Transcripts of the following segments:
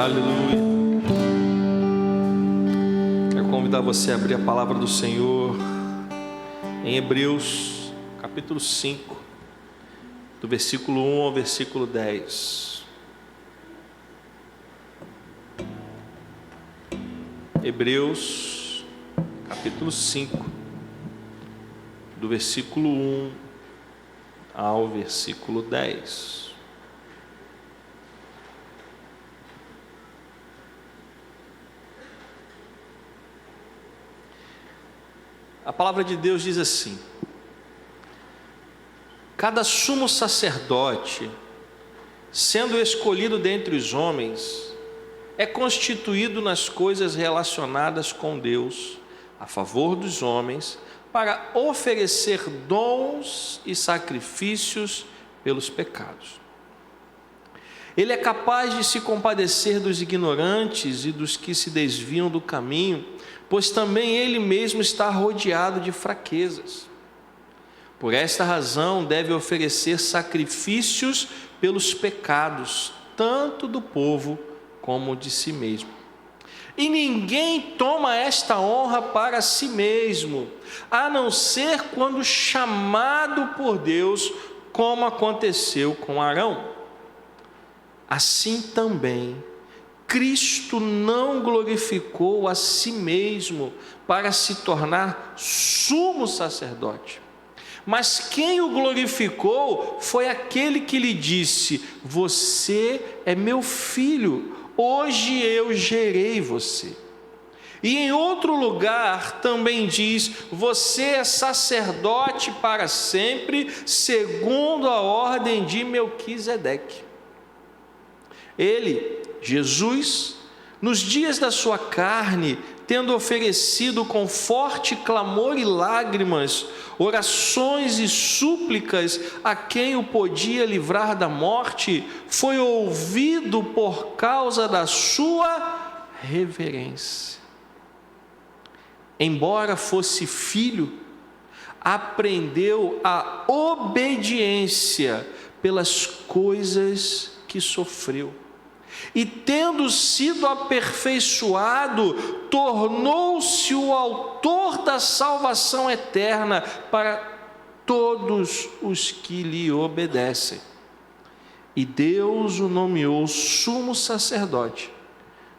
Aleluia. Quero convidar você a abrir a palavra do Senhor em Hebreus, capítulo 5, do versículo 1 ao versículo 10. Hebreus, capítulo 5, do versículo 1 ao versículo 10. A palavra de Deus diz assim: cada sumo sacerdote, sendo escolhido dentre os homens, é constituído nas coisas relacionadas com Deus, a favor dos homens, para oferecer dons e sacrifícios pelos pecados. Ele é capaz de se compadecer dos ignorantes e dos que se desviam do caminho, pois também ele mesmo está rodeado de fraquezas. Por esta razão deve oferecer sacrifícios pelos pecados, tanto do povo como de si mesmo. E ninguém toma esta honra para si mesmo, a não ser quando chamado por Deus, como aconteceu com Arão. Assim também, Cristo não glorificou a si mesmo para se tornar sumo sacerdote. Mas quem o glorificou foi aquele que lhe disse: você é meu filho, hoje eu gerei você. E em outro lugar também diz: você é sacerdote para sempre, segundo a ordem de Melquisedeque. Ele, Jesus, nos dias da sua carne, tendo oferecido com forte clamor e lágrimas, orações e súplicas a quem o podia livrar da morte, foi ouvido por causa da sua reverência. Embora fosse filho, aprendeu a obediência pelas coisas que sofreu. E tendo sido aperfeiçoado, tornou-se o autor da salvação eterna para todos os que lhe obedecem. E Deus o nomeou sumo sacerdote,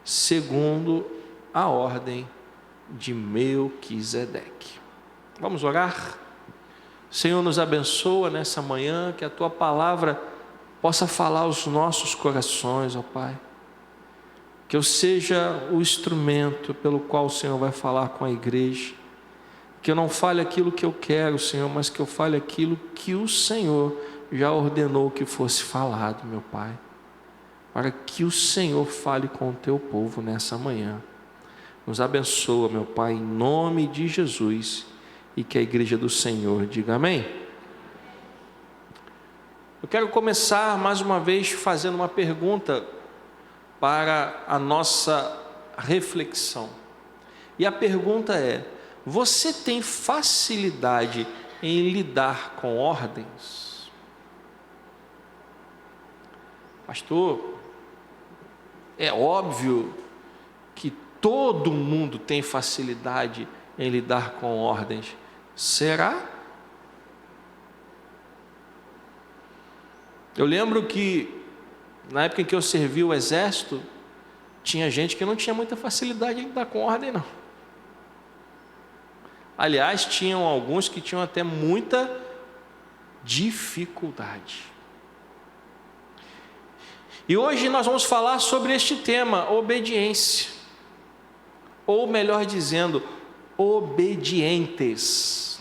segundo a ordem de Melquisedeque. Vamos orar? Senhor, nos abençoa nessa manhã, que a Tua palavra possa falar aos nossos corações, ó Pai. Que eu seja o instrumento pelo qual o Senhor vai falar com a igreja. Que eu não fale aquilo que eu quero, Senhor, mas que eu fale aquilo que o Senhor já ordenou que fosse falado, meu Pai. Para que o Senhor fale com o Teu povo nessa manhã. Nos abençoa, meu Pai, em nome de Jesus. E que a igreja do Senhor diga amém. Eu quero começar mais uma vez fazendo uma pergunta para a nossa reflexão. E a pergunta é: você tem facilidade em lidar com ordens? Pastor, é óbvio que todo mundo tem facilidade em lidar com ordens. Será? Eu lembro que, na época em que eu servi o exército, tinha gente que não tinha muita facilidade em lidar com ordem, não. Aliás, tinham alguns que tinham até muita dificuldade. E hoje nós vamos falar sobre este tema, obediência. Ou melhor dizendo, obedientes.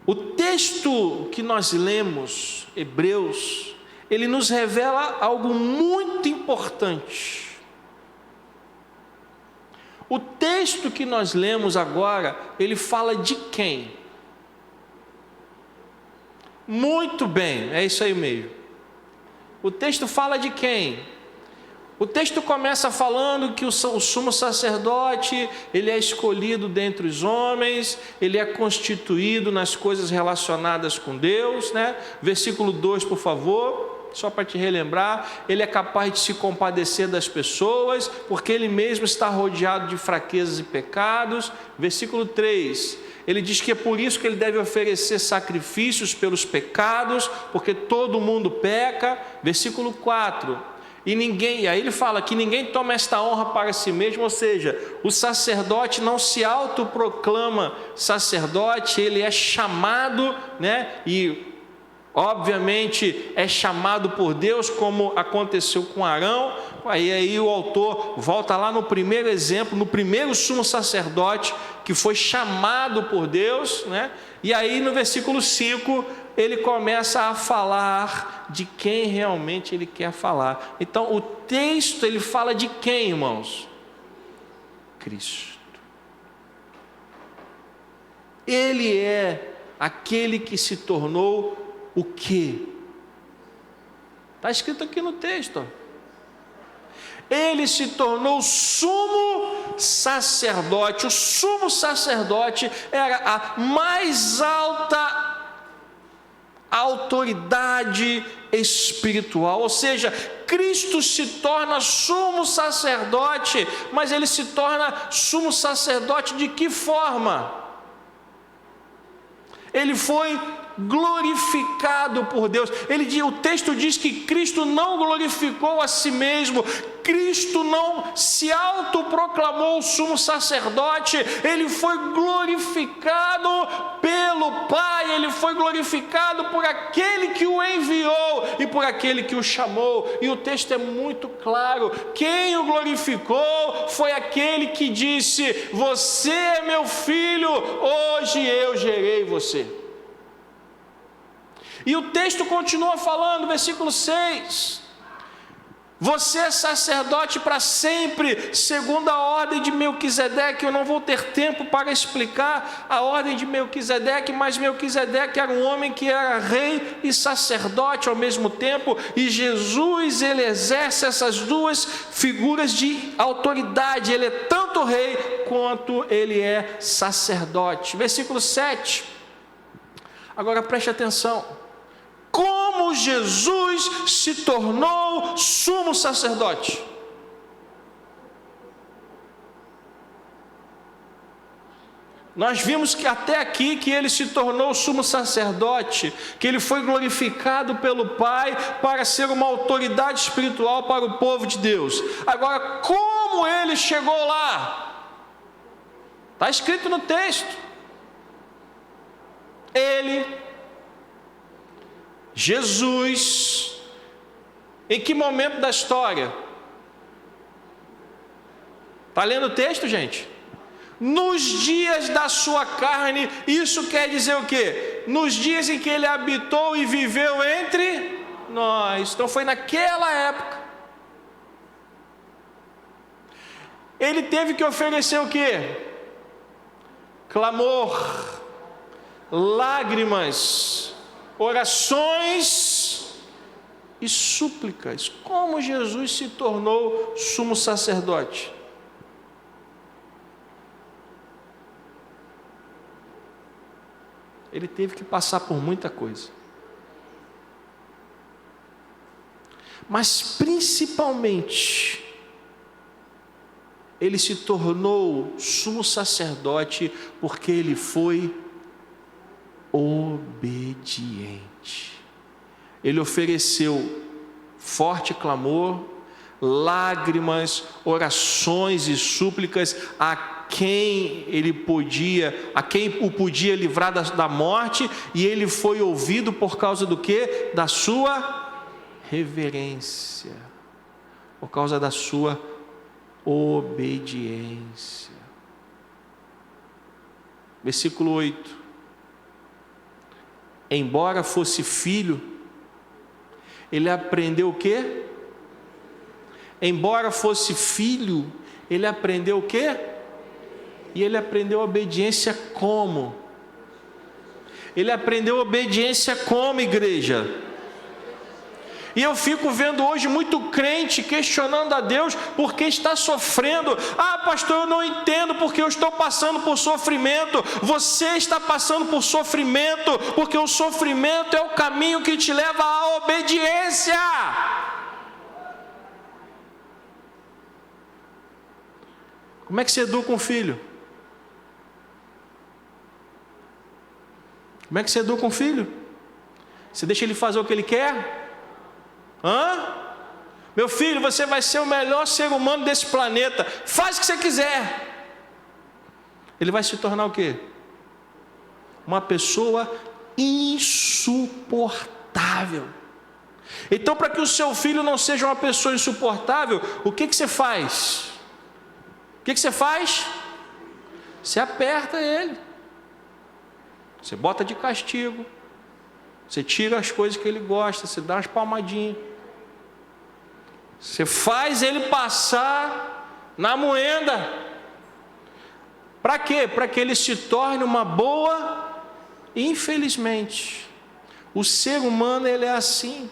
O texto que nós lemos, Hebreus, ele nos revela algo muito importante. O texto que nós lemos agora, ele fala de quem? Muito bem, é isso aí mesmo. O texto fala de quem? O texto começa falando que o sumo sacerdote, ele é escolhido dentre os homens, ele é constituído nas coisas relacionadas com Deus, né? Versículo 2, por favor. só para te relembrar, ele é capaz de se compadecer das pessoas, porque ele mesmo está rodeado de fraquezas e pecados. Versículo 3, ele diz que é por isso que ele deve oferecer sacrifícios pelos pecados, porque todo mundo peca. Versículo 4, e aí ele fala que ninguém toma esta honra para si mesmo, ou seja, o sacerdote não se autoproclama sacerdote, ele é chamado, e obviamente é chamado por Deus, como aconteceu com Arão. Aí o autor volta lá no primeiro exemplo, no primeiro sumo sacerdote que foi chamado por Deus, e aí no versículo 5 ele começa a falar de quem realmente ele quer falar. Então o texto ele fala de quem, irmãos? Cristo. Ele é aquele que se tornou o quê? Está escrito aqui no texto. Ele se tornou sumo sacerdote. O sumo sacerdote era a mais alta autoridade espiritual, ou seja, Cristo se torna sumo sacerdote, mas ele se torna sumo sacerdote de que forma? Ele foi glorificado por Deus. O texto diz que Cristo não glorificou a si mesmo, Cristo não se autoproclamou sumo sacerdote, ele foi glorificado pelo Pai, ele foi glorificado por aquele que o enviou e por aquele que o chamou. E o texto é muito claro: quem o glorificou foi aquele que disse: você é meu filho, hoje eu gerei você. E o texto continua falando, versículo 6: você é sacerdote para sempre, segundo a ordem de Melquisedeque. Eu não vou ter tempo para explicar a ordem de Melquisedeque, mas Melquisedeque era um homem que era rei e sacerdote ao mesmo tempo, e Jesus, ele exerce essas duas figuras de autoridade. Ele é tanto rei quanto ele é sacerdote. Versículo 7, agora preste atenção: como Jesus se tornou sumo sacerdote. Nós vimos que até aqui que ele se tornou sumo sacerdote, que ele foi glorificado pelo Pai para ser uma autoridade espiritual para o povo de Deus. Agora, como ele chegou lá? Está escrito no texto. Jesus, em que momento da história? Está lendo o texto, gente? Nos dias da sua carne. Isso quer dizer o quê? Nos dias em que ele habitou e viveu entre nós. Então foi naquela época. Ele teve que oferecer o quê? Clamor, lágrimas, orações e súplicas. Como Jesus se tornou sumo sacerdote? Ele teve que passar por muita coisa, mas principalmente ele se tornou sumo sacerdote porque ele foi obediente. Ele ofereceu forte clamor, lágrimas, orações e súplicas a quem o podia livrar da morte, e ele foi ouvido por causa do quê? Da sua reverência, por causa da sua obediência. Versículo 8: embora fosse filho, ele aprendeu o quê? Embora fosse filho, ele aprendeu o quê? E ele aprendeu obediência como? Ele aprendeu obediência como, igreja? E eu fico vendo hoje muito crente questionando a Deus porque está sofrendo. Ah, pastor, eu não entendo porque eu estou passando por sofrimento. Você está passando por sofrimento porque o sofrimento é o caminho que te leva à obediência. Como é que você educa um filho? Como é que você educa um filho? Você deixa ele fazer o que ele quer? Meu filho, você vai ser o melhor ser humano desse planeta. Faz o que você quiser. Ele vai se tornar o quê? Uma pessoa insuportável. Então, para que o seu filho não seja uma pessoa insuportável, o que você faz? O que você faz? Você aperta ele. Você bota de castigo. Você tira as coisas que ele gosta. Você dá umas palmadinhas. Você faz ele passar na moenda. Para quê? Para que ele se torne uma boa. Infelizmente, o ser humano ele é assim.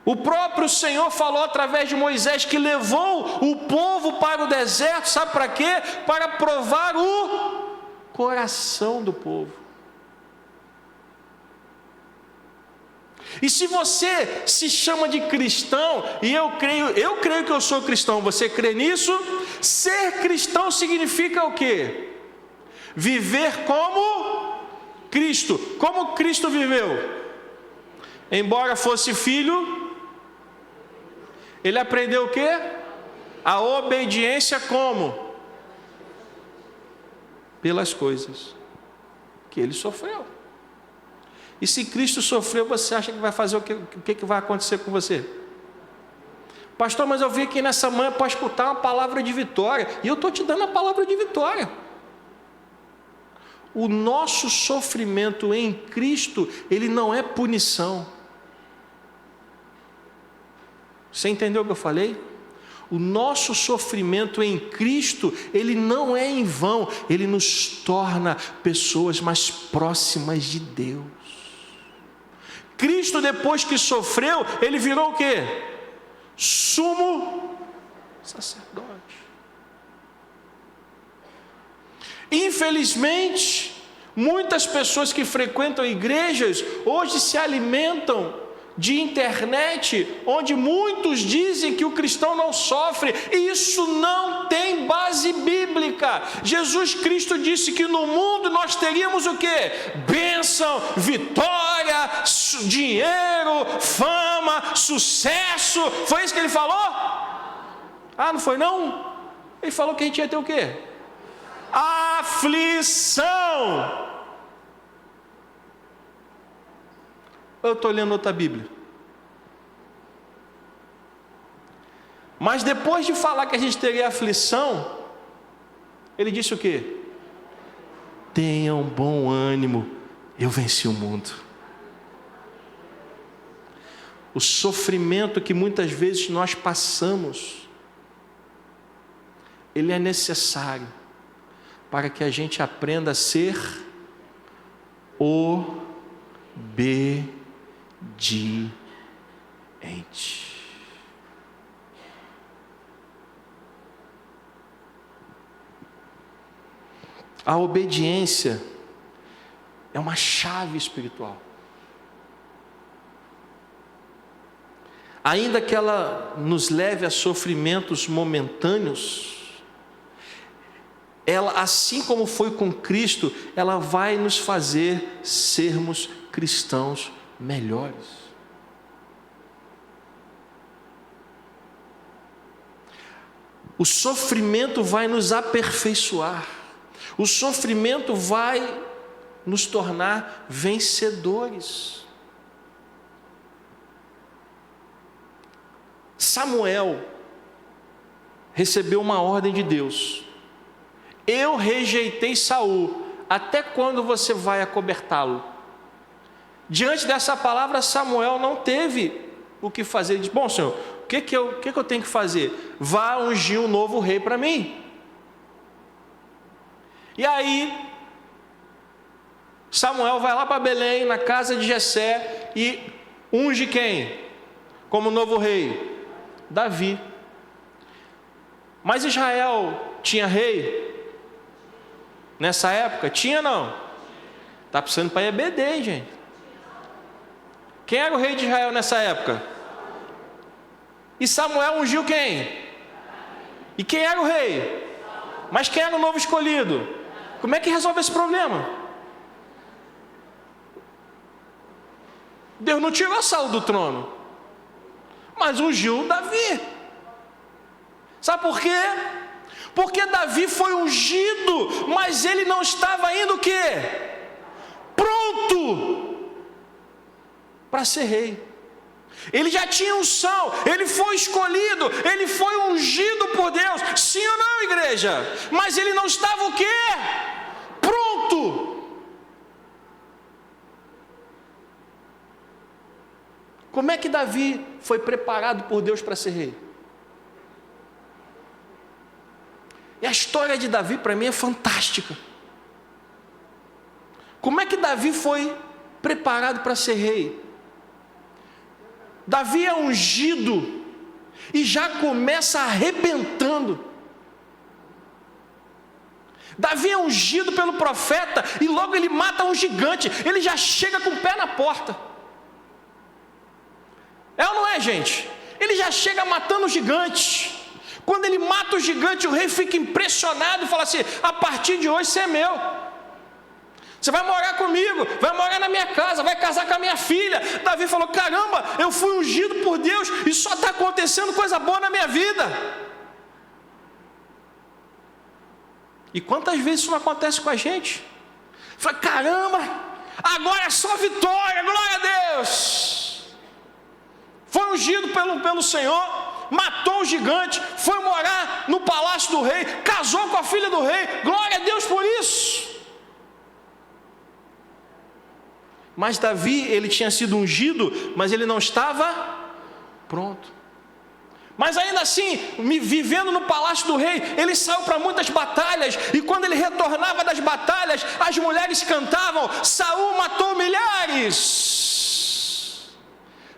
O próprio Senhor falou através de Moisés que levou o povo para o deserto, sabe para quê? Para provar o coração do povo. E se você se chama de cristão, e eu creio que eu sou cristão, você crê nisso? Ser cristão significa o quê? Viver como Cristo. Como Cristo viveu? Embora fosse filho, ele aprendeu o quê? A obediência como? Pelas coisas que ele sofreu. E se Cristo sofreu, você acha que vai fazer o que vai acontecer com você? Pastor, mas eu vim aqui nessa manhã para escutar uma palavra de vitória. E eu estou te dando a palavra de vitória. O nosso sofrimento em Cristo, ele não é punição. Você entendeu o que eu falei? O nosso sofrimento em Cristo, ele não é em vão. Ele nos torna pessoas mais próximas de Deus. Cristo, depois que sofreu, ele virou o quê? Sumo sacerdote. Infelizmente, muitas pessoas que frequentam igrejas hoje se alimentam de internet, onde muitos dizem que o cristão não sofre. Isso não tem base bíblica. Jesus Cristo disse que no mundo nós teríamos o quê? Bênção, vitória, dinheiro, fama, sucesso. Foi isso que ele falou? Ah, não foi não? Ele falou que a gente ia ter o quê? Aflição. Eu estou lendo outra Bíblia. Mas depois de falar que a gente teria aflição, ele disse o quê? Tenham bom ânimo, eu venci o mundo. O sofrimento que muitas vezes nós passamos, ele é necessário para que a gente aprenda a ser obediente. A obediência é uma chave espiritual. Ainda que ela nos leve a sofrimentos momentâneos, ela, assim como foi com Cristo, ela vai nos fazer sermos cristãos melhores. O sofrimento vai nos aperfeiçoar. O sofrimento vai nos tornar vencedores. Samuel recebeu uma ordem de Deus. Eu rejeitei Saul. Até quando você vai acobertá-lo? Diante dessa palavra, Samuel não teve o que fazer. Ele disse: bom, Senhor, o que eu tenho que fazer? Vá ungir um novo rei para mim. E aí, Samuel vai lá para Belém, na casa de Jessé, e unge quem? Como novo rei? Davi. Mas Israel tinha rei? Nessa época? Tinha não? Está precisando para EBD, hein, gente? Quem era o rei de Israel nessa época? E Samuel ungiu quem? E quem era o rei? Mas quem era o novo escolhido? Como é que resolve esse problema? Deus não tirou Saul do trono, mas ungiu Davi. Sabe por quê? Porque Davi foi ungido, mas ele não estava ainda o quê? Pronto para ser rei. Ele já tinha unção, ele foi escolhido, ele foi ungido por Deus, sim ou não, igreja? Mas ele não estava o quê? Pronto. Como é que Davi foi preparado por Deus para ser rei? E a história de Davi para mim é fantástica. Como é que Davi foi preparado para ser rei? Davi é ungido e já começa arrebentando. Davi é ungido pelo profeta e logo ele mata um gigante. Ele já chega com o pé na porta. É ou não é, gente? Ele já chega matando o gigante. Quando ele mata o gigante, o rei fica impressionado e fala assim: a partir de hoje você é meu. Você vai morar comigo, vai morar na minha casa, vai casar com a minha filha. Davi falou: caramba, eu fui ungido por Deus e só está acontecendo coisa boa na minha vida. E quantas vezes isso não acontece com a gente? Fala: caramba, agora é só vitória, glória a Deus. Foi ungido pelo Senhor, matou o gigante, foi morar no palácio do rei, casou com a filha do rei, glória a Deus por isso. Mas Davi, ele tinha sido ungido, mas ele não estava pronto. Mas ainda assim, vivendo no palácio do rei, ele saiu para muitas batalhas, e quando ele retornava das batalhas, as mulheres cantavam: Saul matou milhares,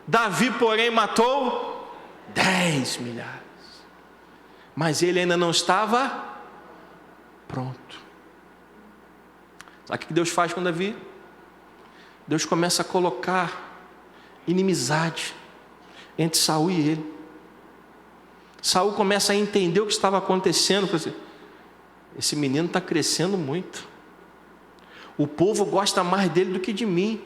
Davi, porém, matou 10 milhares. Mas ele ainda não estava pronto. Sabe o que Deus faz com Davi? Deus começa a colocar inimizade entre Saul e ele. Saul começa a entender o que estava acontecendo. Esse menino está crescendo muito. O povo gosta mais dele do que de mim.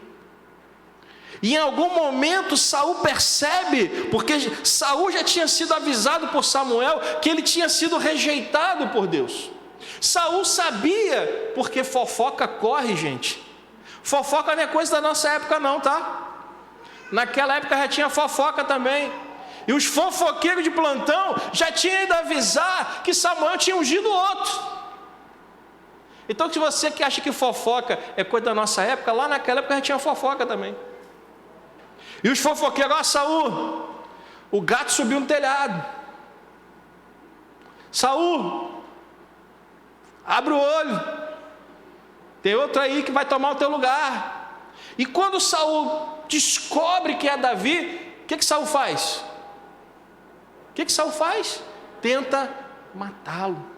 E em algum momento Saul percebe, porque Saul já tinha sido avisado por Samuel que ele tinha sido rejeitado por Deus. Saul sabia, porque fofoca corre, gente. Fofoca não é coisa da nossa época não, tá? Naquela época já tinha fofoca também. E os fofoqueiros de plantão já tinham ido avisar que Samuel tinha ungido outro. Então, se você que acha que fofoca é coisa da nossa época, lá naquela época já tinha fofoca também. E os fofoqueiros: ó, Saul, o gato subiu no telhado. Saul, abre o olho, tem outro aí que vai tomar o teu lugar. E quando Saul descobre que é Davi, o que Saul faz? O que Saul faz? Tenta matá-lo.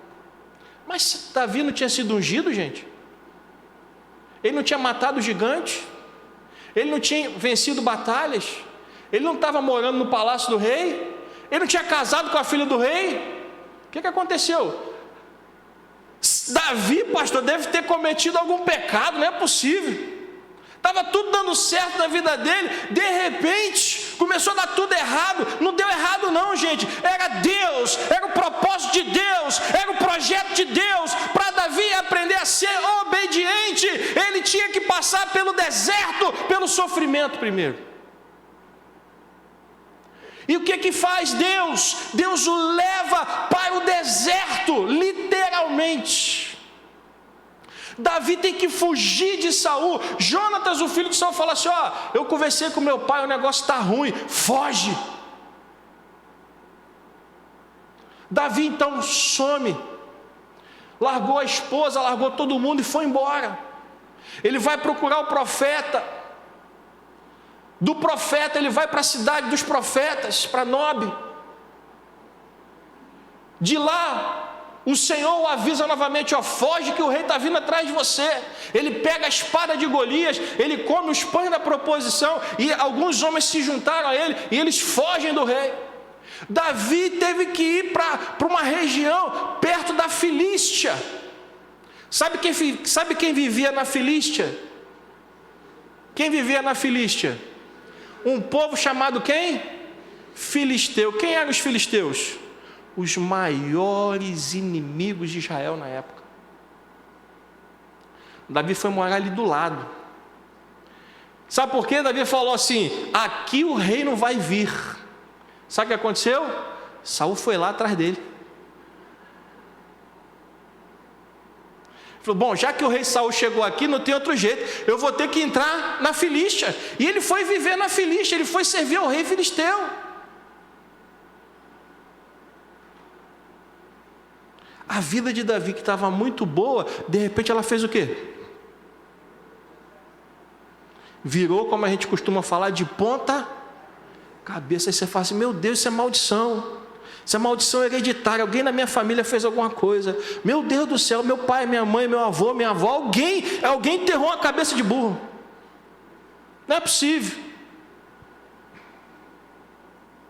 Mas Davi não tinha sido ungido, gente? Ele não tinha matado o gigante? Ele não tinha vencido batalhas? Ele não estava morando no palácio do rei? Ele não tinha casado com a filha do rei? O que aconteceu? Davi, pastor, deve ter cometido algum pecado, não é possível. Estava tudo dando certo na vida dele, de repente começou a dar tudo errado. Não deu errado não, gente, era Deus, era o propósito de Deus, era o projeto de Deus. Para Davi aprender a ser obediente, ele tinha que passar pelo deserto, pelo sofrimento primeiro. E o que faz Deus? Deus o leva para o deserto, literalmente. Davi tem que fugir de Saul. Jonatas, o filho de Saul, fala assim: ó, eu conversei com meu pai, o negócio está ruim, foge. Davi então some, largou a esposa, largou todo mundo e foi embora. Ele vai procurar o profeta. Do profeta ele vai para a cidade dos profetas, para Nob. De lá, o Senhor o avisa novamente: ó, foge que o rei está vindo atrás de você. Ele pega a espada de Golias, ele come os pães da proposição, e alguns homens se juntaram a ele, e eles fogem do rei. Davi teve que ir para uma região perto da Filístia. Sabe quem vivia na Filístia? Quem vivia na Filístia? Um povo chamado quem? Filisteu. Quem eram os filisteus? Os maiores inimigos de Israel na época. Davi foi morar ali do lado. Sabe por quê? Davi falou assim: aqui o rei não vai vir. Sabe o que aconteceu? Saul foi lá atrás dele. Falou: bom, já que o rei Saul chegou aqui, não tem outro jeito, eu vou ter que entrar na Filístia. E ele foi viver na Filístia, ele foi servir ao rei filisteu. A vida de Davi, que estava muito boa, de repente ela fez o quê? Virou, como a gente costuma falar, de ponta cabeça. Aí você fala assim: meu Deus, isso é maldição. Isso é maldição hereditária. Alguém na minha família fez alguma coisa. Meu Deus do céu, meu pai, minha mãe, meu avô, minha avó, alguém enterrou a cabeça de burro. Não é possível.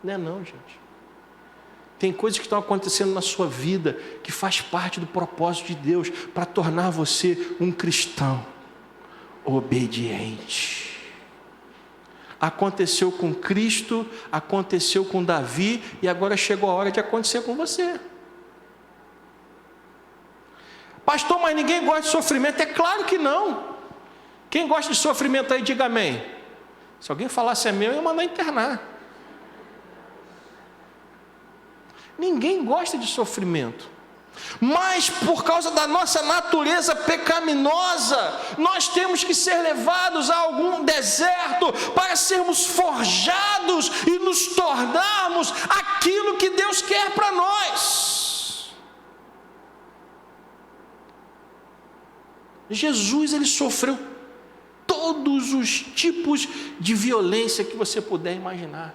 Não é não, gente. Tem coisas que estão acontecendo na sua vida que faz parte do propósito de Deus para tornar você um cristão obediente. Aconteceu com Cristo, aconteceu com Davi, e agora chegou a hora de acontecer com você. Pastor, mas ninguém gosta de sofrimento. É claro que não. Quem gosta de sofrimento aí, diga amém. Se alguém falasse amém, eu ia mandar internar. Ninguém gosta de sofrimento, mas por causa da nossa natureza pecaminosa, nós temos que ser levados a algum deserto para sermos forjados e nos tornarmos aquilo que Deus quer para nós. Jesus, ele sofreu todos os tipos de violência que você puder imaginar.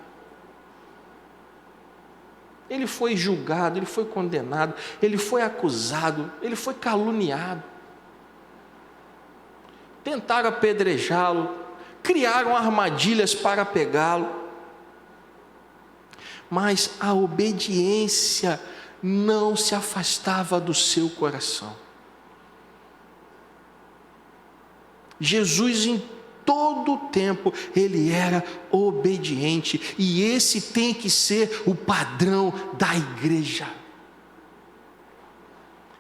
Ele foi julgado, ele foi condenado, ele foi acusado, ele foi caluniado. Tentaram apedrejá-lo, criaram armadilhas para pegá-lo. Mas a obediência não se afastava do seu coração. Jesus, em todo o tempo, ele era obediente, e esse tem que ser o padrão da igreja.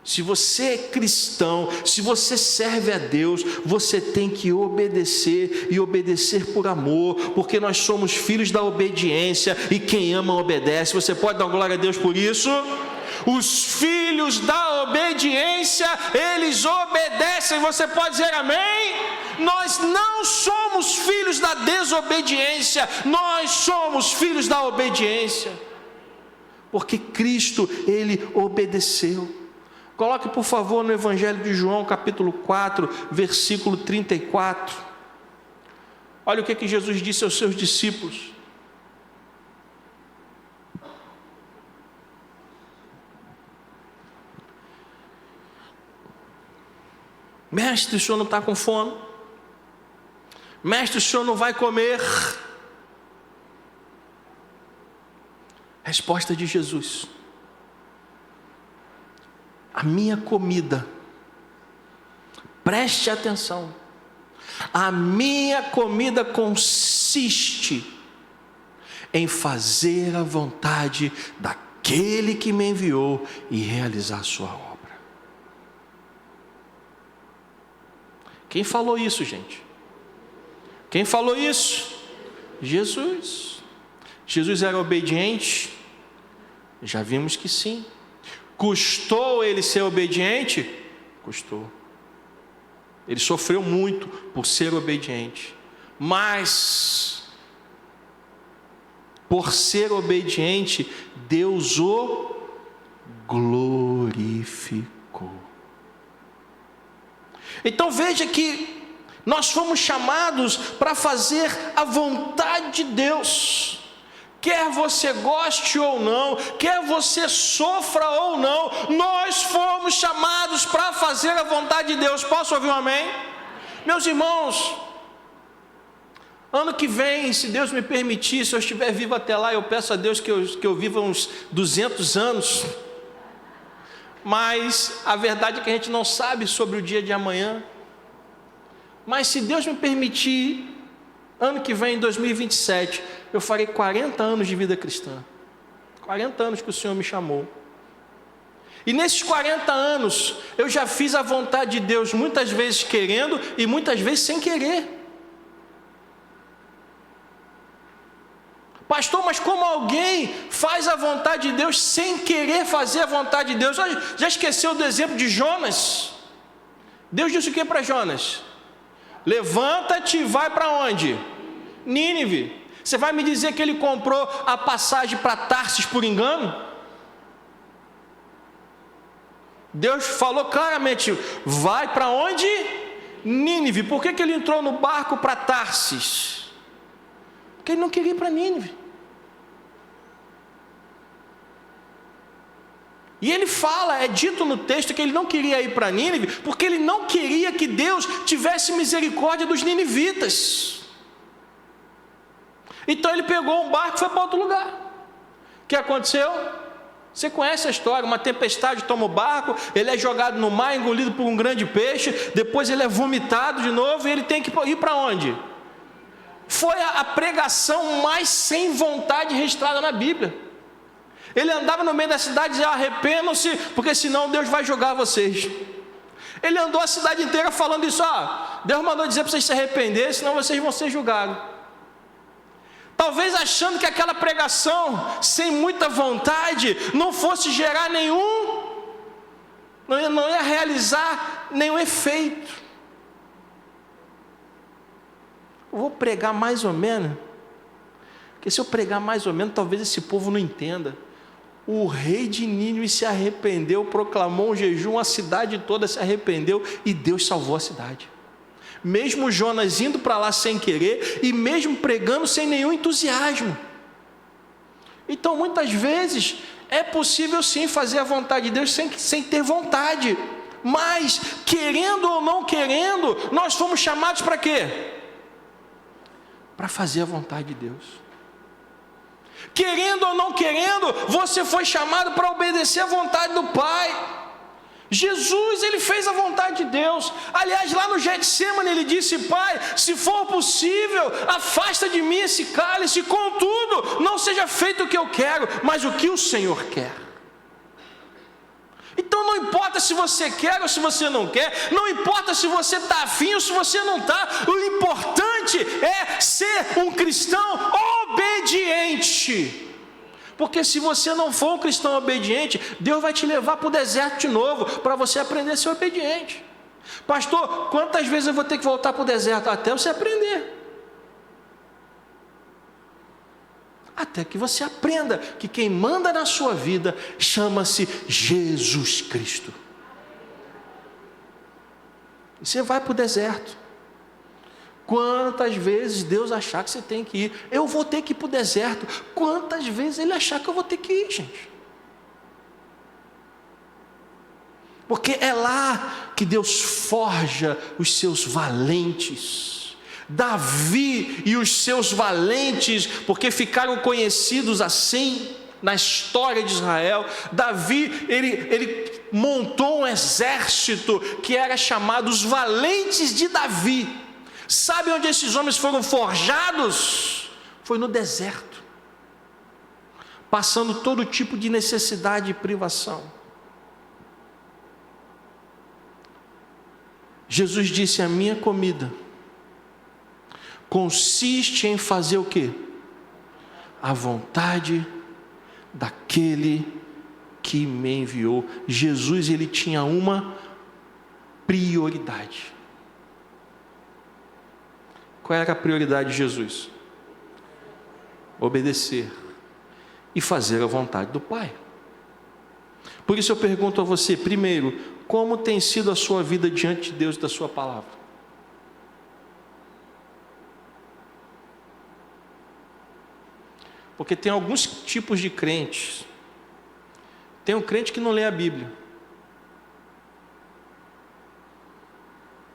Se você é cristão, se você serve a Deus, você tem que obedecer, e obedecer por amor, porque nós somos filhos da obediência, e quem ama obedece. Você pode dar glória a Deus por isso? Os filhos da obediência, eles obedecem. Você pode dizer amém? Nós não somos filhos da desobediência, nós somos filhos da obediência, porque Cristo, ele obedeceu. Coloque por favor no Evangelho de João, capítulo 4, versículo 34. Olha o que Jesus disse aos seus discípulos: mestre, o senhor não está com fome? Mestre, o senhor não vai comer? Resposta de Jesus: a minha comida, preste atenção, a minha comida consiste em fazer a vontade daquele que me enviou e realizar a sua obra. Quem falou isso, gente? Quem falou isso? Jesus. Jesus era obediente? Já vimos que sim. Custou ele ser obediente? Custou. Ele sofreu muito por ser obediente, mas por ser obediente, Deus o glorificou. Então veja que Nós fomos chamados para fazer a vontade de Deus. Quer você goste ou não, quer você sofra ou não, nós fomos chamados para fazer a vontade de Deus. Posso ouvir um amém? Meus irmãos, ano que vem, se Deus me permitir, se eu estiver vivo até lá, eu peço a Deus que eu viva uns 200 anos. Mas a verdade é que a gente não sabe sobre o dia de amanhã. Mas se Deus me permitir, ano que vem, em 2027, eu farei 40 anos de vida cristã. 40 anos que o Senhor me chamou. E nesses 40 anos, eu já fiz a vontade de Deus, muitas vezes querendo e muitas vezes sem querer. Pastor, mas como alguém faz a vontade de Deus sem querer fazer a vontade de Deus? Já esqueceu do exemplo de Jonas? Deus disse o que para Jonas? Levanta-te e vai para onde? Nínive. Você vai me dizer que ele comprou a passagem para Tarsis por engano? Deus falou claramente, vai para onde? Nínive. Por que ele entrou no barco para Tarsis? Porque ele não queria ir para Nínive. E ele fala, é dito no texto que ele não queria ir para Nínive, porque ele não queria que Deus tivesse misericórdia dos ninivitas. Então ele pegou um barco e foi para outro lugar. O que aconteceu? Você conhece a história, uma tempestade toma o barco, ele é jogado no mar, engolido por um grande peixe, depois ele é vomitado de novo e ele tem que ir para onde? Foi a pregação mais sem vontade registrada na Bíblia. Ele andava no meio da cidade e dizia, arrependam-se, porque senão Deus vai jogar vocês. Ele andou a cidade inteira falando isso, Deus mandou dizer para vocês se arrepender, senão vocês vão ser julgados. Talvez achando que aquela pregação, sem muita vontade, não fosse gerar não ia realizar nenhum efeito. Eu vou pregar mais ou menos, porque se eu pregar mais ou menos, talvez esse povo não entenda. O rei de Nínive se arrependeu, proclamou um jejum, a cidade toda se arrependeu e Deus salvou a cidade. Mesmo Jonas indo para lá sem querer e mesmo pregando sem nenhum entusiasmo. Então muitas vezes é possível sim fazer a vontade de Deus sem ter vontade. Mas querendo ou não querendo, nós fomos chamados para quê? Para fazer a vontade de Deus. Querendo ou não querendo, você foi chamado para obedecer a vontade do Pai. Jesus, ele fez a vontade de Deus. Aliás, lá no Getsemane ele disse, Pai, se for possível, afasta de mim esse cálice, contudo, não seja feito o que eu quero, mas o que o Senhor quer. Então não importa se você quer ou se você não quer, não importa se você está afim ou se você não está, o importante é ser um cristão obediente. Porque se você não for um cristão obediente, Deus vai te levar para o deserto de novo, para você aprender a ser obediente. Pastor, quantas vezes eu vou ter que voltar para o deserto? Até você aprender. Até que você aprenda que quem manda na sua vida chama-se Jesus Cristo. E você vai para o deserto. Quantas vezes Deus achar que você tem que ir? Eu vou ter que ir para o deserto. Quantas vezes Ele achar que eu vou ter que ir, gente? Porque é lá que Deus forja os seus valentes. Davi e os seus valentes, porque ficaram conhecidos assim na história de Israel. Davi, ele montou um exército que era chamado os valentes de Davi. Sabe onde esses homens foram forjados? Foi no deserto, passando todo tipo de necessidade e privação. Jesus disse, a minha comida consiste em fazer o quê? A vontade daquele que me enviou. Jesus, ele tinha uma prioridade. Qual era a prioridade de Jesus? Obedecer e fazer a vontade do Pai. Por isso eu pergunto a você, primeiro, como tem sido a sua vida diante de Deus e da sua palavra? Porque tem alguns tipos de crentes. Tem um crente que não lê a Bíblia.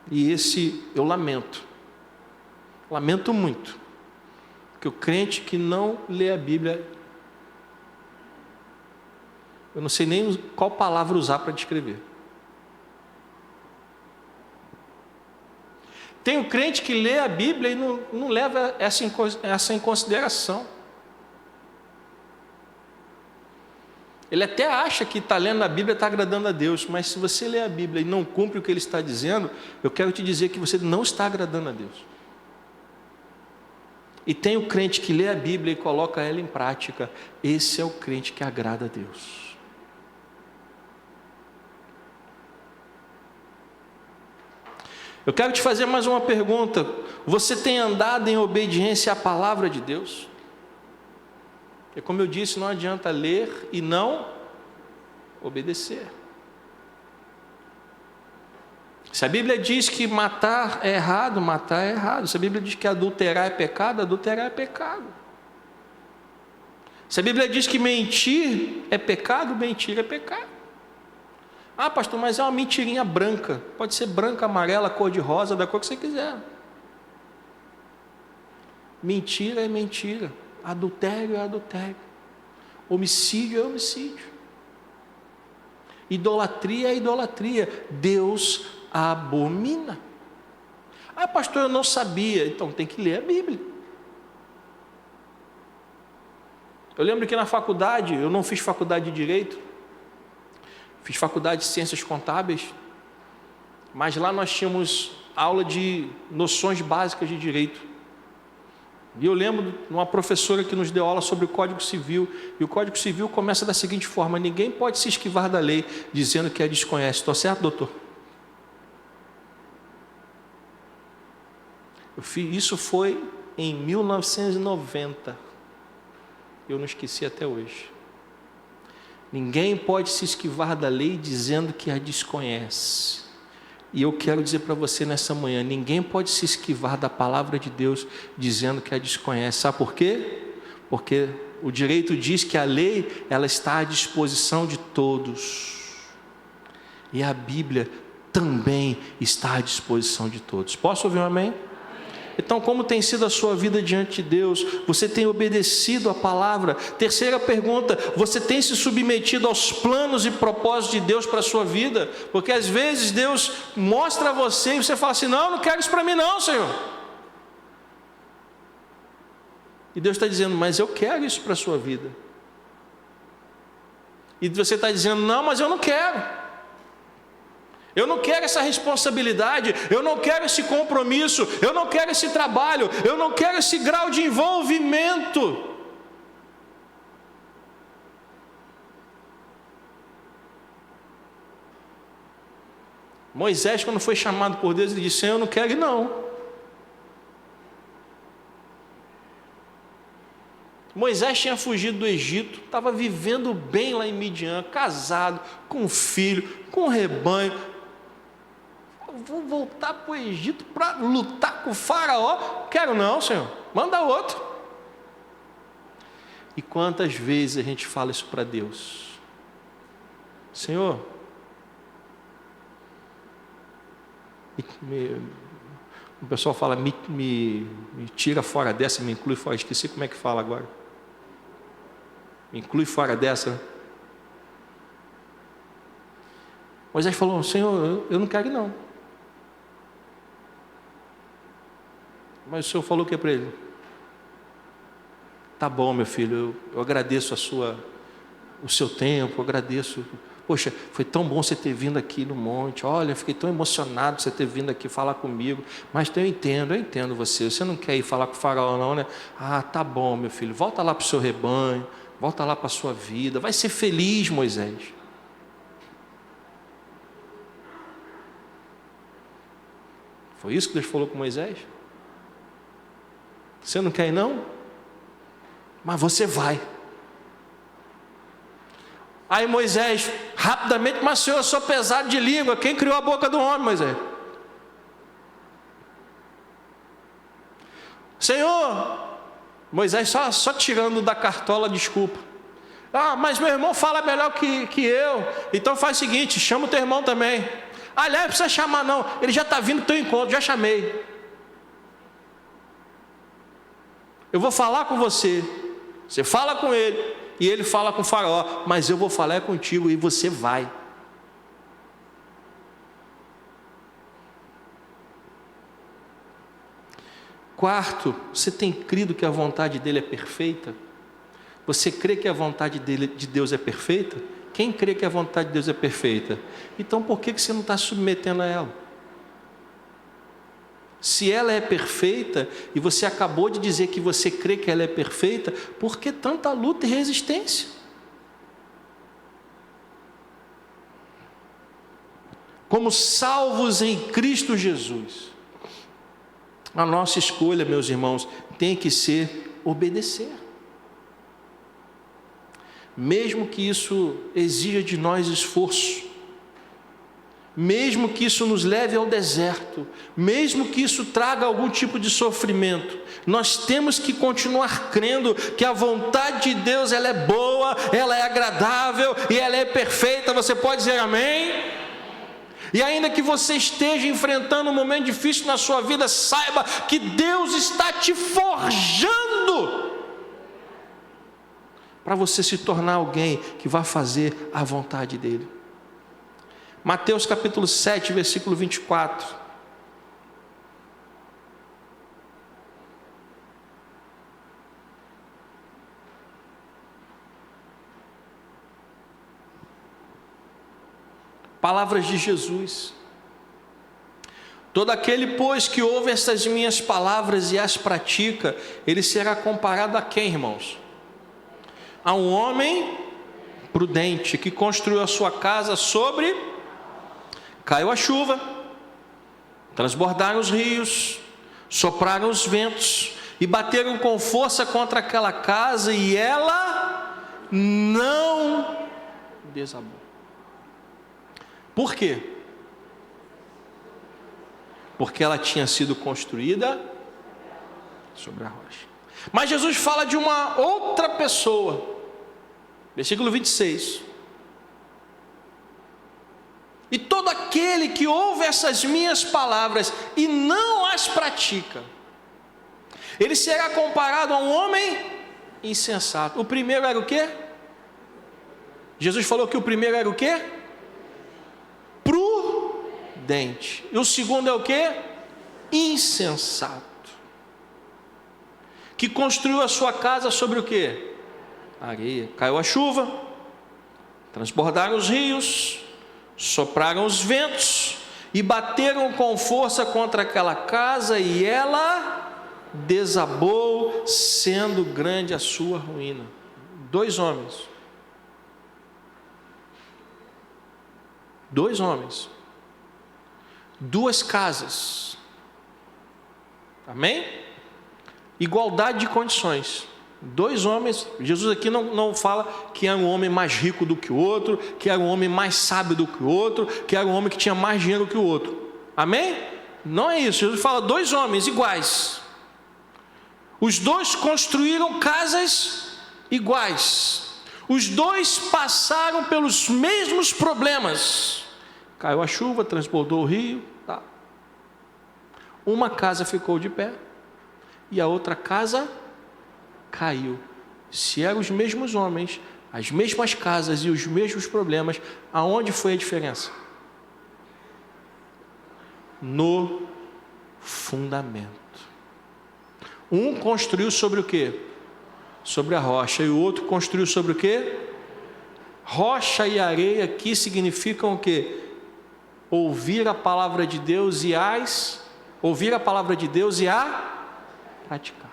E esse eu lamento. Lamento muito. Que o crente que não lê a Bíblia, eu não sei nem qual palavra usar para descrever. Tem o crente que lê a Bíblia e não leva essa em consideração. Ele até acha que está lendo a Bíblia, está agradando a Deus, mas se você lê a Bíblia e não cumpre o que ele está dizendo, eu quero te dizer que você não está agradando a Deus. E tem o crente que lê a Bíblia e coloca ela em prática. Esse é o crente que agrada a Deus. Eu quero te fazer mais uma pergunta. Você tem andado em obediência à palavra de Deus? Porque, como eu disse, não adianta ler e não obedecer. Se a Bíblia diz que matar é errado, matar é errado. Se a Bíblia diz que adulterar é pecado, adulterar é pecado. Se a Bíblia diz que mentir é pecado, mentir é pecado. Ah, pastor, mas é uma mentirinha branca. Pode ser branca, amarela, cor de rosa, da cor que você quiser. Mentira é mentira. Adultério é adultério. Homicídio é homicídio. Idolatria é idolatria. Deus abomina. Ah, pastor, eu não sabia. Então tem que ler a Bíblia. Eu lembro que na faculdade, eu não fiz faculdade de Direito, fiz faculdade de Ciências Contábeis, mas lá nós tínhamos aula de noções básicas de Direito. E eu lembro de uma professora que nos deu aula sobre o Código Civil, e o Código Civil começa da seguinte forma: ninguém pode se esquivar da lei dizendo que a desconhece. Estou certo, doutor? Isso foi em 1990. Eu não esqueci até hoje. Ninguém pode se esquivar da lei dizendo que a desconhece. E eu quero dizer para você nessa manhã: ninguém pode se esquivar da palavra de Deus dizendo que a desconhece. Sabe por quê? Porque o direito diz que a lei, ela está à disposição de todos. E a Bíblia também está à disposição de todos. Posso ouvir um amém? Então, como tem sido a sua vida diante de Deus? Você tem obedecido a palavra? Terceira pergunta: você tem se submetido aos planos e propósitos de Deus para a sua vida? Porque às vezes Deus mostra a você e você fala assim: não, não quero isso para mim não, Senhor. E Deus está dizendo: mas eu quero isso para a sua vida. E você está dizendo: não, mas eu não quero. Eu não quero essa responsabilidade, eu não quero esse compromisso, eu não quero esse trabalho, eu não quero esse grau de envolvimento. Moisés, quando foi chamado por Deus, ele disse: Senhor, eu não quero ir não. Moisés tinha fugido do Egito, estava vivendo bem lá em Midian, casado, com filho, com rebanho. Vou voltar para o Egito para lutar com o faraó? Quero não, Senhor, manda outro. E quantas vezes a gente fala isso para Deus? Senhor, o pessoal fala, me tira fora dessa, me inclui fora, esqueci como é que fala agora. Me inclui fora dessa. Moisés falou: Senhor, eu não quero ir não. Mas o Senhor falou o que para ele? Tá bom, meu filho, eu agradeço o seu tempo, eu agradeço. Poxa, foi tão bom você ter vindo aqui no monte. Olha, eu fiquei tão emocionado você ter vindo aqui falar comigo. Mas eu entendo você. Você não quer ir falar com o faraó não, né? Ah, tá bom, meu filho, volta lá para o seu rebanho, volta lá para a sua vida. Vai ser feliz, Moisés. Foi isso que Deus falou com Moisés? Você não quer ir não? Mas você vai. Aí Moisés, rapidamente: mas Senhor, eu sou pesado de língua. Quem criou a boca do homem, Moisés? Senhor, Moisés só tirando da cartola desculpa. Ah, mas meu irmão fala melhor que eu. Então faz o seguinte, chama o teu irmão também. Aliás, não precisa chamar não, ele já está vindo no teu encontro, já chamei. Eu vou falar com você, você fala com ele, e ele fala com o faraó, mas eu vou falar contigo e você vai. Quarto, você tem crido que a vontade dele é perfeita? Você crê que a vontade de Deus é perfeita? Quem crê que a vontade de Deus é perfeita? Então por que você não está submetendo a ela? Se ela é perfeita, e você acabou de dizer que você crê que ela é perfeita, por que tanta luta e resistência? Como salvos em Cristo Jesus, a nossa escolha, meus irmãos, tem que ser obedecer. Mesmo que isso exija de nós esforço, mesmo que isso nos leve ao deserto, mesmo que isso traga algum tipo de sofrimento, nós temos que continuar crendo que a vontade de Deus ela é boa, ela é agradável e ela é perfeita. Você pode dizer amém? E ainda que você esteja enfrentando um momento difícil na sua vida, saiba que Deus está te forjando para você se tornar alguém que vai fazer a vontade dele. Mateus capítulo 7, versículo 24. Palavras de Jesus. Todo aquele, pois, que ouve estas minhas palavras e as pratica, ele será comparado a quem, irmãos? A um homem prudente que construiu a sua casa sobre, caiu a chuva, transbordaram os rios, sopraram os ventos e bateram com força contra aquela casa e ela não desabou. Por quê? Porque ela tinha sido construída sobre a rocha. Mas Jesus fala de uma outra pessoa. Versículo 26. E todo aquele que ouve essas minhas palavras e não as pratica, ele será comparado a um homem insensato. O primeiro era o quê? Jesus falou que o primeiro era o quê? Prudente. E o segundo é o quê? Insensato. Que construiu a sua casa sobre o quê? Areia. Caiu a chuva, transbordaram os rios, sopraram os ventos e bateram com força contra aquela casa e ela desabou, sendo grande a sua ruína. Dois homens, duas casas, amém? Igualdade de condições. Dois homens, Jesus aqui não fala que era um homem mais rico do que o outro, que era um homem mais sábio do que o outro, que era um homem que tinha mais dinheiro que o outro, amém? Não é isso, Jesus fala dois homens iguais, os dois construíram casas iguais, os dois passaram pelos mesmos problemas, caiu a chuva, transbordou o rio, tá. Uma casa ficou de pé e a outra casa caiu. Se eram os mesmos homens, as mesmas casas e os mesmos problemas, aonde foi a diferença? No fundamento. Um construiu sobre o quê? Sobre a rocha. E o outro construiu sobre o quê? Rocha e areia aqui significam o quê? Ouvir a palavra de Deus e a praticar.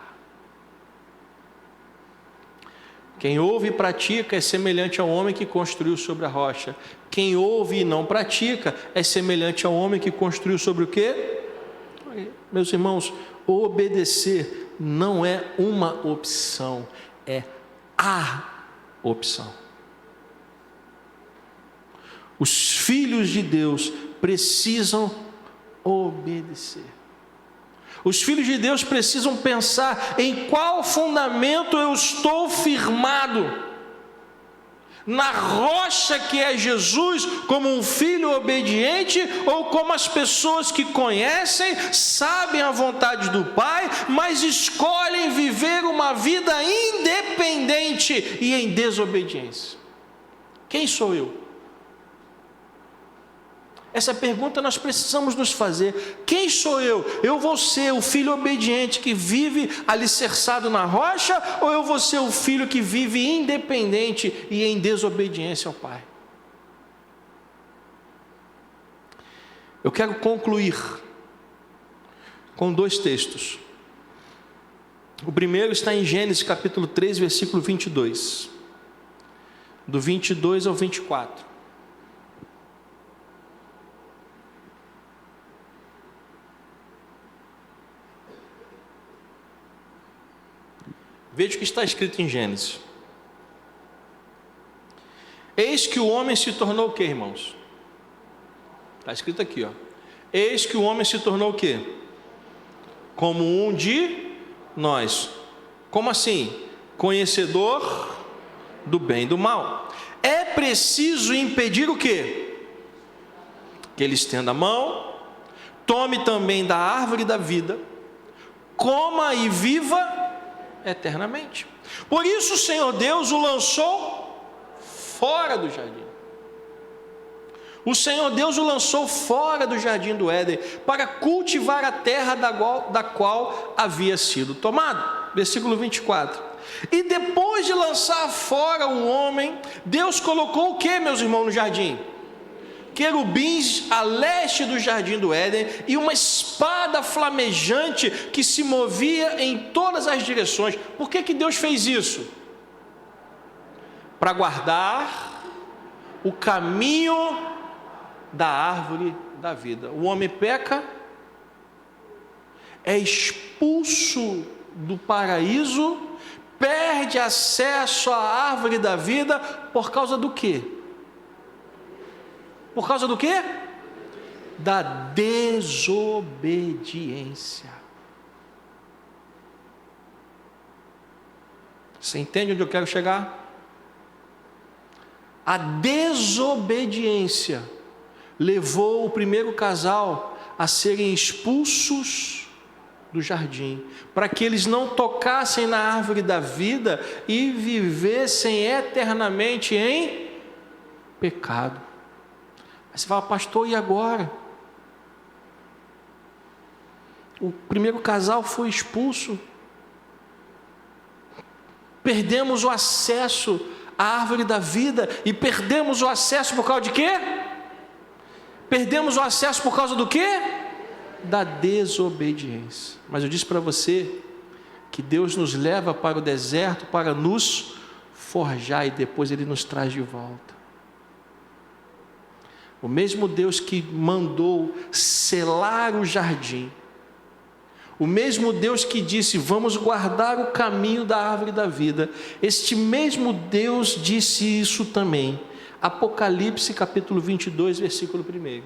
Quem ouve e pratica é semelhante ao homem que construiu sobre a rocha. Quem ouve e não pratica é semelhante ao homem que construiu sobre o quê? Meus irmãos, obedecer não é uma opção, é a opção. Os filhos de Deus precisam obedecer. Os filhos de Deus precisam pensar em qual fundamento eu estou firmado. Na rocha que é Jesus, como um filho obediente, ou como as pessoas que conhecem, sabem a vontade do Pai, mas escolhem viver uma vida independente e em desobediência. Quem sou eu? Essa pergunta nós precisamos nos fazer. Quem sou eu? Eu vou ser o filho obediente que vive alicerçado na rocha, ou eu vou ser o filho que vive independente e em desobediência ao Pai? Eu quero concluir com 2 textos. O primeiro está em Gênesis capítulo 3, versículo 22. Do 22 ao 24. Veja o que está escrito em Gênesis. Eis que o homem se tornou o quê, irmãos? Está escrito aqui, ó. Eis que o homem se tornou o quê? Como um de nós. Como assim? Conhecedor do bem e do mal. É preciso impedir o quê? Que ele estenda a mão, tome também da árvore da vida, coma e viva eternamente. Por isso o Senhor Deus o lançou fora do jardim. O Senhor Deus o lançou fora do jardim do Éden para cultivar a terra da qual havia sido tomado. Versículo 24. E depois de lançar fora o homem, Deus colocou o que, meus irmãos, no jardim? Querubins a leste do jardim do Éden e uma espada flamejante que se movia em todas as direções. Por que Deus fez isso? Para guardar o caminho da árvore da vida. O homem peca, é expulso do paraíso, perde acesso à árvore da vida por causa do quê? Por causa do quê? Da desobediência. Você entende onde eu quero chegar? A desobediência levou o primeiro casal a serem expulsos do jardim, para que eles não tocassem na árvore da vida e vivessem eternamente em pecado. Aí você fala, pastor, e agora? O primeiro casal foi expulso. Perdemos o acesso à árvore da vida. E perdemos o acesso por causa de quê? Perdemos o acesso por causa do quê? Da desobediência. Mas eu disse para você que Deus nos leva para o deserto para nos forjar e depois Ele nos traz de volta. O mesmo Deus que mandou selar o jardim, o mesmo Deus que disse, vamos guardar o caminho da árvore da vida, este mesmo Deus disse isso também. Apocalipse capítulo 22, versículo 1.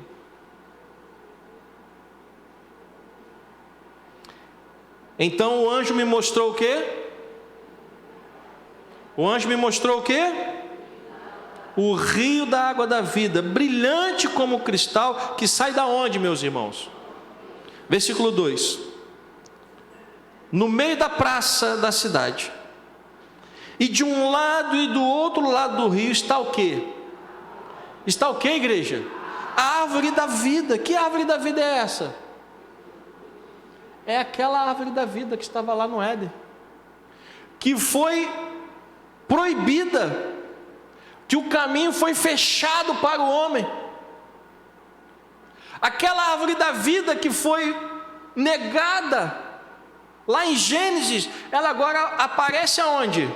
Então o anjo me mostrou o quê? O anjo me mostrou o quê? O rio da água da vida, brilhante como cristal, que sai da onde, meus irmãos? Versículo 2. No meio da praça da cidade, e de um lado e do outro lado do rio está o quê? Está o quê, igreja? A árvore da vida. Que árvore da vida é essa? É aquela árvore da vida que estava lá no Éden, que foi proibida, que o caminho foi fechado para o homem. Aquela árvore da vida que foi negada lá em Gênesis, ela agora aparece aonde?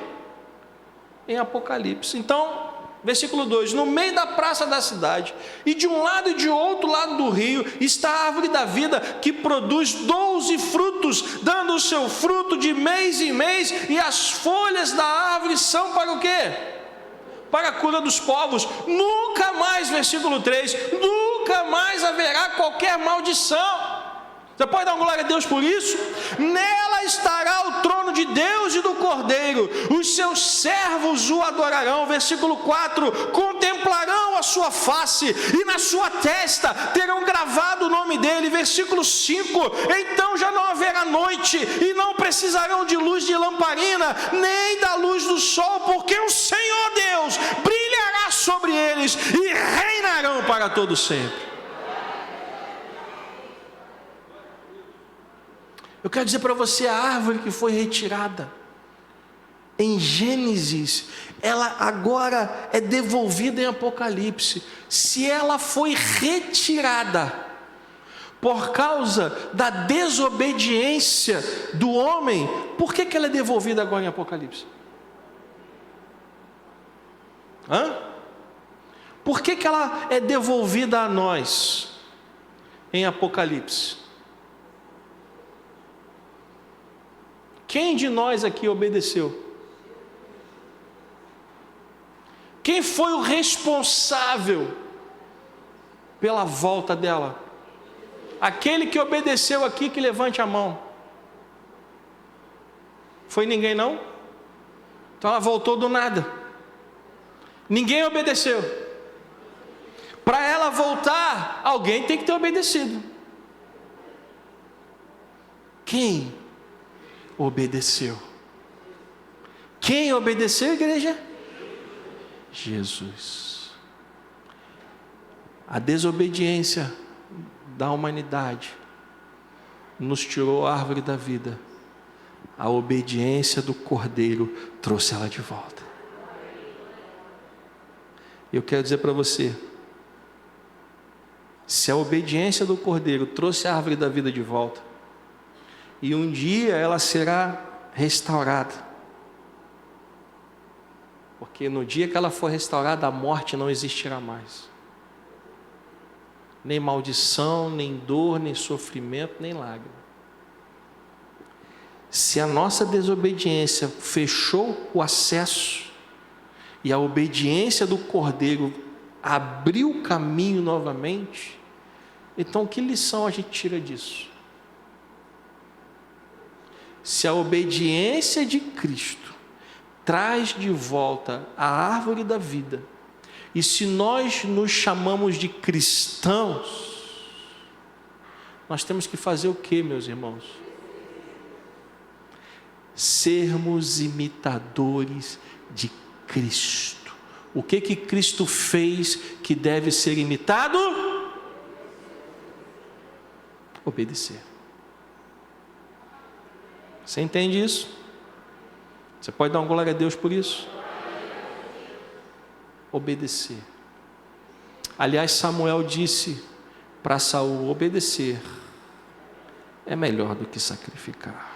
Em Apocalipse. Então, versículo 2, no meio da praça da cidade, e de um lado e de outro lado do rio, está a árvore da vida, que produz 12 frutos, dando o seu fruto de mês em mês, e as folhas da árvore são para o quê? Para a cura dos povos. Nunca mais, versículo 3, nunca mais haverá qualquer maldição. Você pode dar uma glória a Deus por isso? Nela estará o trono de Deus e do Cordeiro, os seus servos o adorarão. Versículo 4: contemplarão a sua face, e na sua testa terão gravado o nome dele. Versículo 5: então já não haverá noite, e não precisarão de luz de lamparina, nem da luz do sol, porque o Senhor Deus brilhará sobre eles, e reinarão para todo sempre. Eu quero dizer para você, a árvore que foi retirada em Gênesis, ela agora é devolvida em Apocalipse. Se ela foi retirada por causa da desobediência do homem, por que ela é devolvida agora em Apocalipse? Por que ela é devolvida a nós em Apocalipse? Quem de nós aqui obedeceu? Quem foi o responsável pela volta dela? Aquele que obedeceu aqui, que levante a mão. Foi ninguém não? Então ela voltou do nada. Ninguém obedeceu. Para ela voltar, alguém tem que ter obedecido. Quem obedeceu? Quem obedeceu, igreja? Jesus. A desobediência da humanidade nos tirou a árvore da vida. A obediência do Cordeiro trouxe ela de volta. Eu quero dizer para você, se a obediência do Cordeiro trouxe a árvore da vida de volta, e um dia ela será restaurada, porque no dia que ela for restaurada, a morte não existirá mais, nem maldição, nem dor, nem sofrimento, nem lágrima. Se a nossa desobediência fechou o acesso, e a obediência do Cordeiro abriu o caminho novamente, então que lição a gente tira disso? Se a obediência de Cristo traz de volta a árvore da vida, e se nós nos chamamos de cristãos, nós temos que fazer o que, meus irmãos? Sermos imitadores de Cristo. O que Cristo fez que deve ser imitado? Obedecer. Você entende isso? Você pode dar uma glória a Deus por isso? Obedecer. Aliás, Samuel disse para Saul: obedecer é melhor do que sacrificar.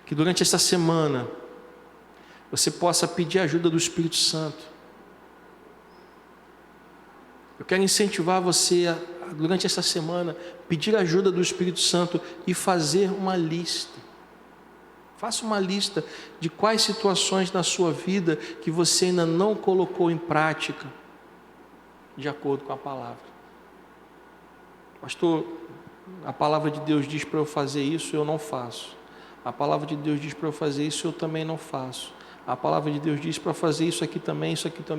Que durante esta semana você possa pedir a ajuda do Espírito Santo. Eu quero incentivar você a, durante esta semana, pedir a ajuda do Espírito Santo e fazer uma lista. Faça uma lista de quais situações na sua vida que você ainda não colocou em prática, de acordo com a palavra. Pastor, a palavra de Deus diz para eu fazer isso, eu não faço. A palavra de Deus diz para eu fazer isso, eu também não faço. A palavra de Deus diz para fazer isso aqui também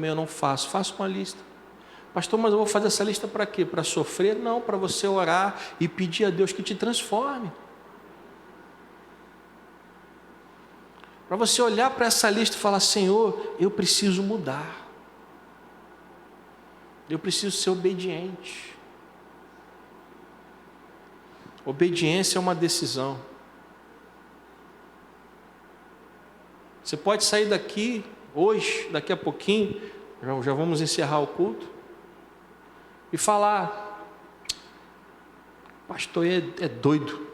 eu não faço. Faça uma lista. Pastor, mas eu vou fazer essa lista para quê? Para sofrer? Não, para você orar e pedir a Deus que te transforme. Para você olhar para essa lista e falar: Senhor, eu preciso mudar. Eu preciso ser obediente. Obediência é uma decisão. Você pode sair daqui hoje, daqui a pouquinho, já vamos encerrar o culto, e falar: pastor é doido,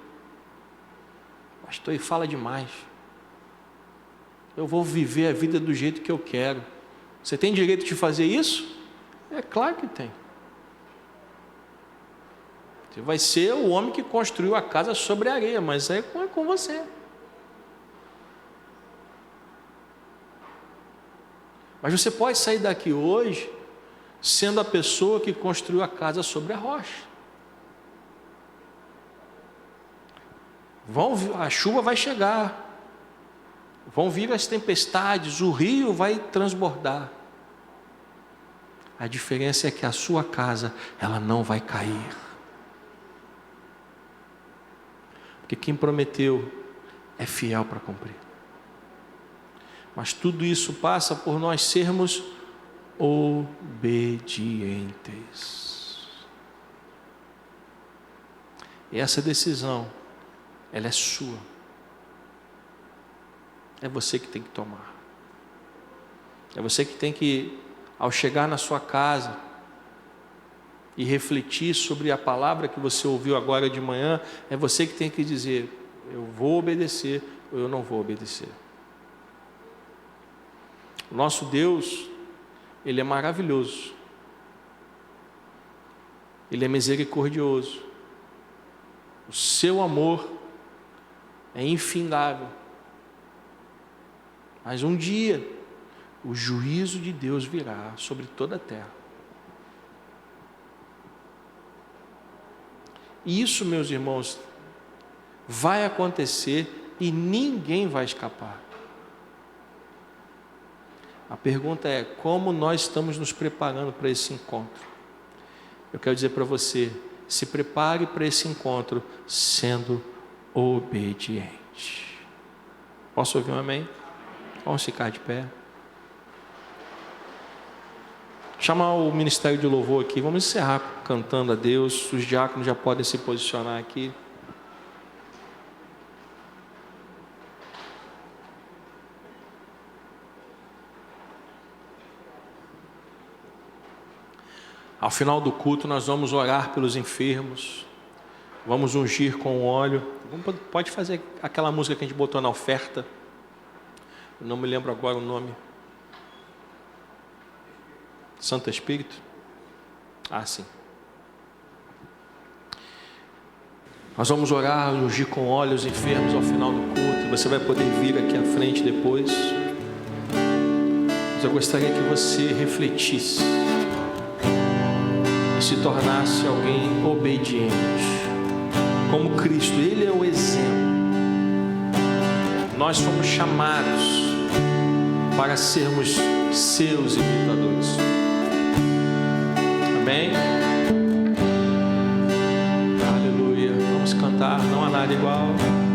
pastor fala demais, eu vou viver a vida do jeito que eu quero. Você tem direito de fazer isso? É claro que tem. Você vai ser o homem que construiu a casa sobre a areia, mas é com você. Mas você pode sair daqui hoje sendo a pessoa que construiu a casa sobre a rocha. A chuva vai chegar, vão vir as tempestades, o rio vai transbordar. A diferença é que a sua casa, ela não vai cair. Porque quem prometeu é fiel para cumprir. Mas tudo isso passa por nós sermos obedientes. E essa decisão, ela é sua. É você que tem que tomar. É você que tem que, ao chegar na sua casa e refletir sobre a palavra que você ouviu agora de manhã, é você que tem que dizer: eu vou obedecer ou eu não vou obedecer. O nosso Deus, Ele é maravilhoso, Ele é misericordioso, o seu amor é infindável, mas um dia o juízo de Deus virá sobre toda a terra. E isso, meus irmãos, vai acontecer e ninguém vai escapar. A pergunta é: como nós estamos nos preparando para esse encontro? Eu quero dizer para você: se prepare para esse encontro sendo obediente. Posso ouvir um amém? Vamos ficar de pé. Chamar o ministério de louvor aqui. Vamos encerrar cantando a Deus. Os diáconos já podem se posicionar aqui. Ao final do culto nós vamos orar pelos enfermos, vamos ungir com óleo. Pode fazer aquela música que a gente botou na oferta, eu não me lembro agora o nome. Santo Espírito? Ah, sim. Nós vamos orar, ungir com óleo os enfermos ao final do culto. Você vai poder vir aqui à frente depois. Mas eu gostaria que você refletisse se tornasse alguém obediente, como Cristo. Ele é o exemplo. Nós fomos chamados para sermos seus imitadores. Amém? Aleluia. Vamos cantar. Não há nada igual. Aleluia.